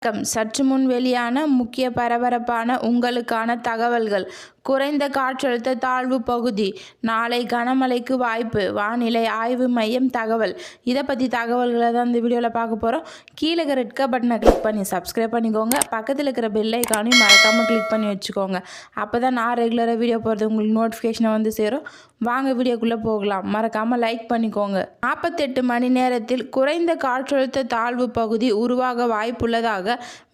சற்று முன் வெளியான முக்கிய பரபரப்பான உங்களுக்கான தகவல்கள். குறைந்த காற்றழுத்த தாழ்வு பகுதி, நாளை கனமழைக்கு வாய்ப்பு, வானிலை ஆய்வு மையம் தகவல். இதை பற்றி தகவல்களை தான் இந்த வீடியோவில் பார்க்க போகிறோம். கீழே ரெட் கலர் பட்டனை கிளிக் பண்ணி சப்ஸ்கிரைப் பண்ணிக்கோங்க. பக்கத்தில் இருக்கிற பெல் ஐக்கானையும் மறக்காமல் கிளிக் பண்ணி வச்சுக்கோங்க. அப்போ தான் நான் ரெகுலராக வீடியோ போகிறது உங்களுக்கு நோட்டிஃபிகேஷனை வந்து சேரும். வாங்க வீடியோக்குள்ளே போகலாம். மறக்காமல் லைக் பண்ணிக்கோங்க. 48 மணி நேரத்தில் குறைந்த காற்றழுத்த தாழ்வு பகுதி உருவாக வாய்ப்புள்ளதாக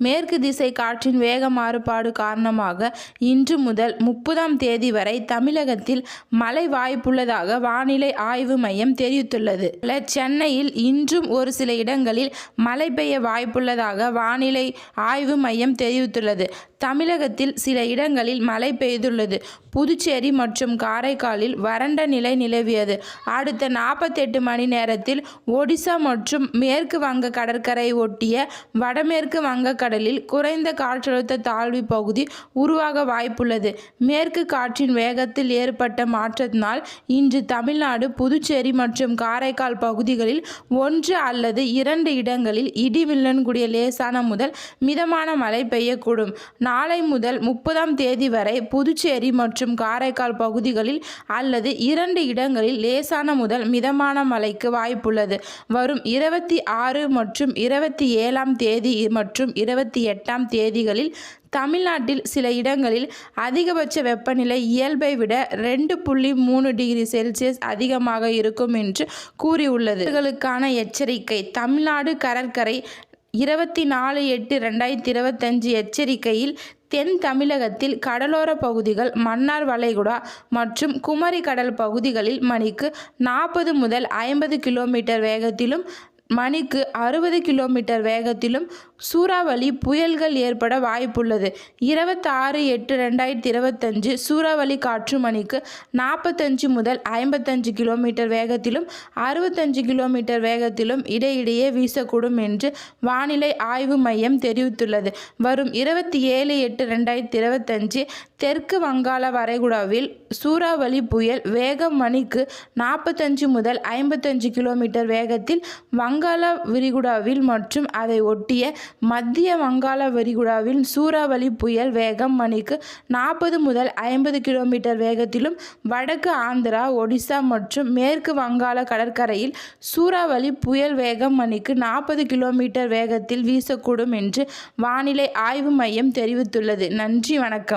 மேற்கு திசை காற்றின் வேக மாறுபாடு காரணமாக இன்று முதல் 30ஆம் தேதி வரை தமிழகத்தில் மழை வாய்ப்புள்ளதாக வானிலை ஆய்வு மையம் தெரிவித்துள்ளது. சென்னையில் இன்றும் ஒரு சில இடங்களில் மழை பெய்ய வாய்ப்புள்ளதாக வானிலை ஆய்வு மையம் தெரிவித்துள்ளது. தமிழகத்தில் சில இடங்களில் மழை பெய்துள்ளது. புதுச்சேரி மற்றும் காரைக்காலில் வறண்ட நிலை நிலவியது. அடுத்த 48 மணி நேரத்தில் ஒடிசா மற்றும் மேற்கு வங்க கடற்கரை ஒட்டிய வடமேற்கு வங்கக்கடலில் குறைந்த காற்றழுத்த தாழ்வு பகுதி உருவாக வாய்ப்புள்ளது. மேற்கு காற்றின் வேகத்தில் ஏற்பட்ட மாற்றத்தினால் இன்று தமிழ்நாடு, புதுச்சேரி மற்றும் காரைக்கால் பகுதிகளில் 1 அல்லது 2 இடங்களில் இடிமின்னலுடன் கூடிய லேசான முதல் மிதமான மழை பெய்யக்கூடும். நாளை முதல் 30ஆம் தேதி வரை புதுச்சேரி மற்றும் காரைக்கால் பகுதிகளில் அல்லது 2 இடங்களில் லேசான முதல் மிதமான மழைக்கு வாய்ப்புள்ளது. வரும் 26 மற்றும் 27ஆம் தேதி மற்றும் 28ஆம் தேதிகளில் தமிழ்நாட்டில் சில இடங்களில் அதிகபட்ச வெப்பநிலை இயல்பை விட 2.3 டிகிரி செல்சியஸ் அதிகமாக இருக்கும் என்று கூறியுள்ளது. இவர்களுக்கான எச்சரிக்கை. தமிழ்நாடு கடற்கரை 24/8/2025 எச்சரிக்கையில் தென் தமிழகத்தில் கடலோர பகுதிகள், மன்னார் வளைகுடா மற்றும் குமரி கடல் பகுதிகளில் மணிக்கு 40 முதல் 50 கிலோமீட்டர் வேகத்திலும் மணிக்கு 60 கிலோமீட்டர் வேகத்திலும் சூறாவளி புயல்கள் ஏற்பட வாய்ப்புள்ளது. 26/8/2025 சூறாவளி காற்று மணிக்கு 45 முதல் 55 கிலோமீட்டர் வேகத்திலும் 65 கிலோமீட்டர் வேகத்திலும் இடையிடையே வீசக்கூடும் என்று வானிலை ஆய்வு மையம் தெரிவித்துள்ளது. வரும் 27/8/2025 தெற்கு வங்காள வளைகுடாவில் சூறாவளி புயல் வேகம் மணிக்கு 45 முதல் 55 கிலோமீட்டர் வேகத்தில், வங்காள விரிகுடாவில் மற்றும் அதை ஒட்டிய மத்திய வங்காள விரிகுடாவில் சூறாவளி புயல் வேகம் மணிக்கு 40 முதல் 50 கிலோமீட்டர் வேகத்திலும், வடக்கு ஆந்திரா, ஒடிசா மற்றும் மேற்கு வங்காள கடற்கரையில் சூறாவளி புயல் வேகம் மணிக்கு 40 கிலோமீட்டர் வேகத்தில் வீசக்கூடும் என்று வானிலை ஆய்வு மையம் தெரிவித்துள்ளது. நன்றி, வணக்கம்.